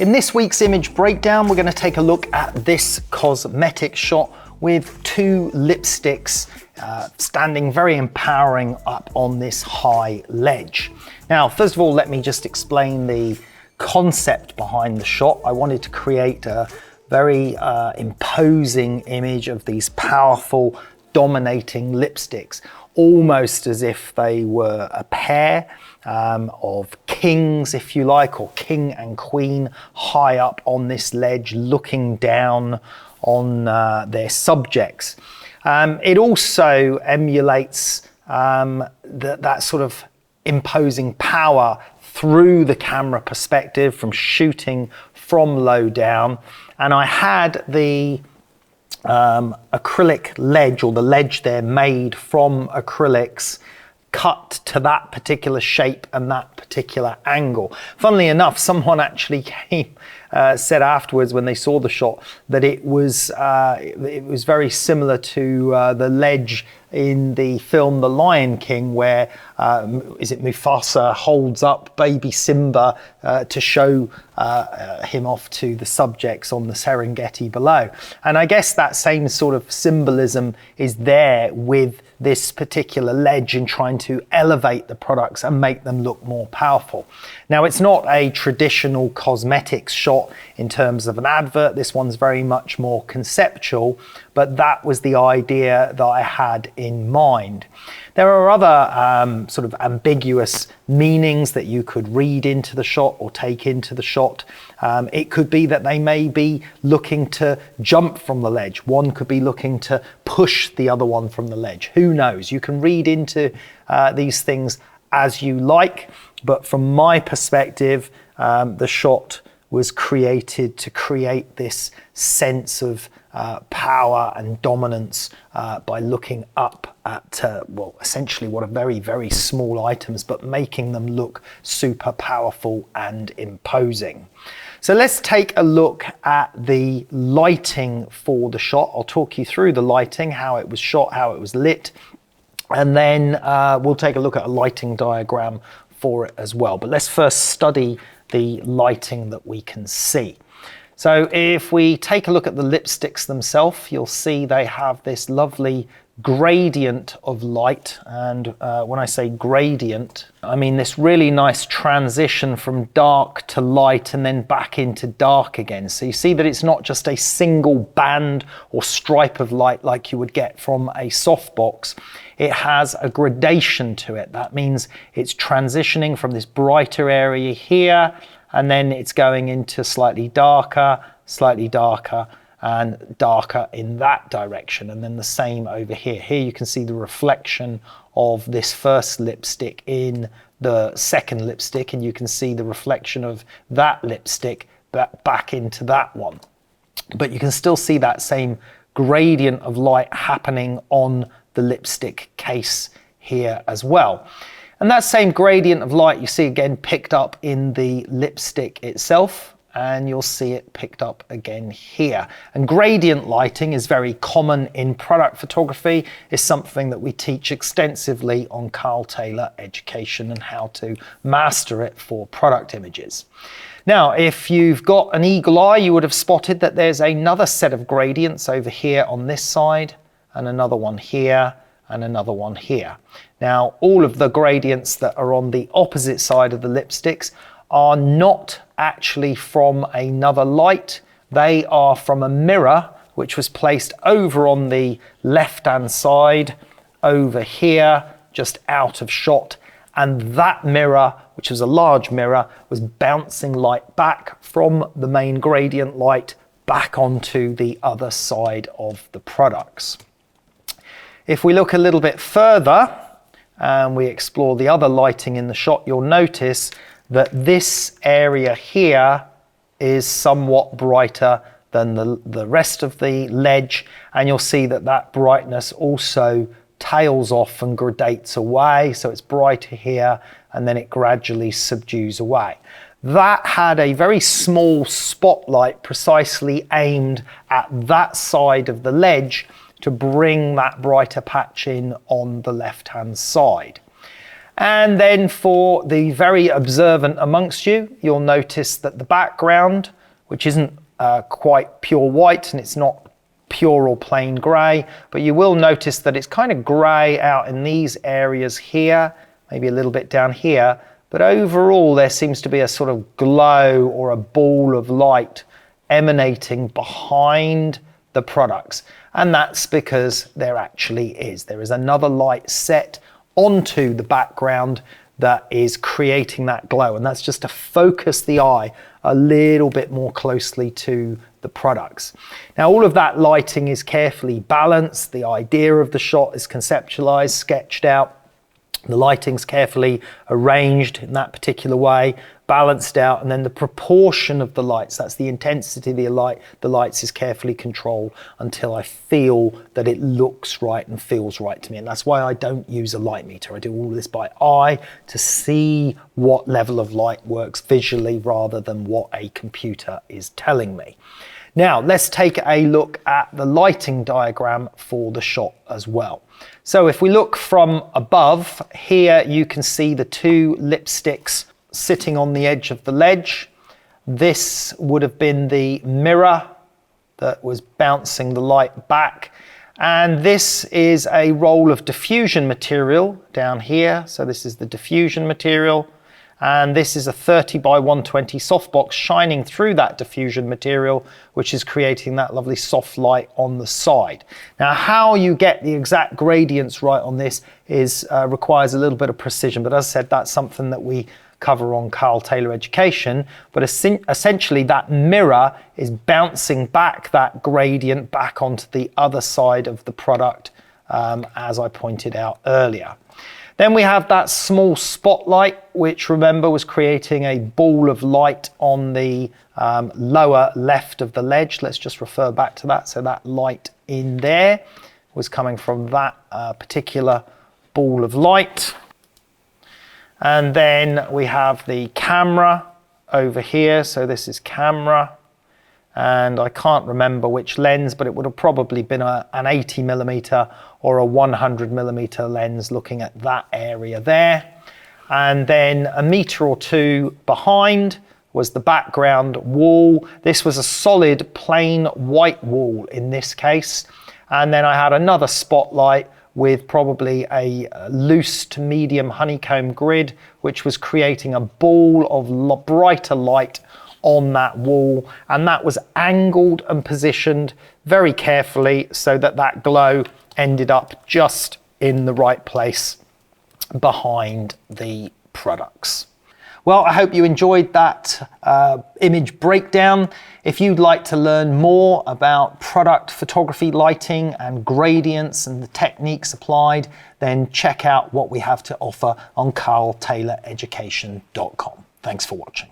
In this week's image breakdown, we're going to take a look at this cosmetic shot with two lipsticks standing very empowering up on this high ledge. Now, first of all, let me just explain the concept behind the shot. I wanted to create a very imposing image of these powerful, dominating lipsticks, almost as if they were a pair of kings, if you like, or king and queen high up on this ledge looking down on their subjects. It also emulates that sort of imposing power through the camera perspective from shooting from low down. And I had the acrylic ledge, or the ledge there, made from acrylics, cut to that particular shape and that particular angle. Funnily enough, someone actually said afterwards when they saw the shot that it was very similar to the ledge in the film The Lion King, where is it Mufasa holds up baby Simba to show him off to the subjects on the Serengeti below. And I guess that same sort of symbolism is there with this particular ledge in trying to elevate the products and make them look more powerful. Now, it's not a traditional cosmetics shot in terms of an advert. This one's very much more conceptual, but that was the idea that I had in mind. There are other sort of ambiguous meanings that you could read into the shot or take into the shot. It could be that they may be looking to jump from the ledge. One could be looking to push the other one from the ledge. Who knows? You can read into these things as you like, but from my perspective, the shot was created to create this sense of power and dominance by looking up at, well, essentially what are very, very small items, but making them look super powerful and imposing. So let's take a look at the lighting for the shot. I'll talk you through the lighting, how it was shot, how it was lit, and then we'll take a look at a lighting diagram for it as well. But let's first study the lighting that we can see. So if we take a look at the lipsticks themselves, you'll see they have this lovely gradient of light. And when I say gradient, I mean this really nice transition from dark to light and then back into dark again. So you see that it's not just a single band or stripe of light like you would get from a softbox. It has a gradation to it. That means it's transitioning from this brighter area here, and then it's going into slightly darker, and darker in that direction. And then the same over here. Here you can see the reflection of this first lipstick in the second lipstick, and you can see the reflection of that lipstick back into that one. But you can still see that same gradient of light happening on the lipstick case here as well. And that same gradient of light you see again picked up in the lipstick itself, and you'll see it picked up again here. And gradient lighting is very common in product photography. It's something that we teach extensively on Carl Taylor Education and how to master it for product images. Now, if you've got an eagle eye, you would have spotted that there's another set of gradients over here on this side, and another one here, and another one here. Now, all of the gradients that are on the opposite side of the lipsticks are not actually from another light. They are from a mirror which was placed over on the left-hand side, over here, just out of shot. And that mirror, which was a large mirror, was bouncing light back from the main gradient light back onto the other side of the products. If we look a little bit further and we explore the other lighting in the shot, you'll notice that this area here is somewhat brighter than the rest of the ledge, and you'll see that that brightness also tails off and gradates away. So it's brighter here and then it gradually subdues away. That had a very small spotlight precisely aimed at that side of the ledge to bring that brighter patch in on the left-hand side. And then for the very observant amongst you, you'll notice that the background, which isn't quite pure white and it's not pure or plain grey, but you will notice that it's kind of grey out in these areas here, maybe a little bit down here, but overall there seems to be a sort of glow or a ball of light emanating behind the products. And that's because there actually is. There is another light set onto the background that is creating that glow, and that's just to focus the eye a little bit more closely to the products. Now all of that lighting is carefully balanced. The idea of the shot is conceptualized, sketched out. The lighting's carefully arranged in that particular way, balanced out, and then the proportion of the lights, that's the intensity of the lights is carefully controlled until I feel that it looks right and feels right to me. And that's why I don't use a light meter. I do all this by eye to see what level of light works visually rather than what a computer is telling me. Now let's take a look at the lighting diagram for the shot as well. So if we look from above, here you can see the two lipsticks sitting on the edge of the ledge. This would have been the mirror that was bouncing the light back. And this is a roll of diffusion material down here. So this is the diffusion material. And this is a 30 by 120 softbox shining through that diffusion material, which is creating that lovely soft light on the side. Now, how you get the exact gradients right on this requires a little bit of precision, but as I said, that's something that we cover on Carl Taylor Education. But essentially that mirror is bouncing back that gradient back onto the other side of the product, as I pointed out earlier. Then we have that small spotlight, which remember was creating a ball of light on the lower left of the ledge. Let's just refer back to that. So that light in there was coming from that particular ball of light. And then we have the camera over here. So this is camera. And I can't remember which lens, but it would have probably been an 80mm or a 100mm lens looking at that area there. And then a meter or two behind was the background wall. This was a solid plain white wall in this case. And then I had another spotlight with probably a loose to medium honeycomb grid, which was creating a ball of brighter light on that wall, and that was angled and positioned very carefully so that that glow ended up just in the right place behind the products. Well, I hope you enjoyed that image breakdown. If you'd like to learn more about product photography, lighting and gradients and the techniques applied, then check out what we have to offer on carltayloreducation.com. Thanks for watching.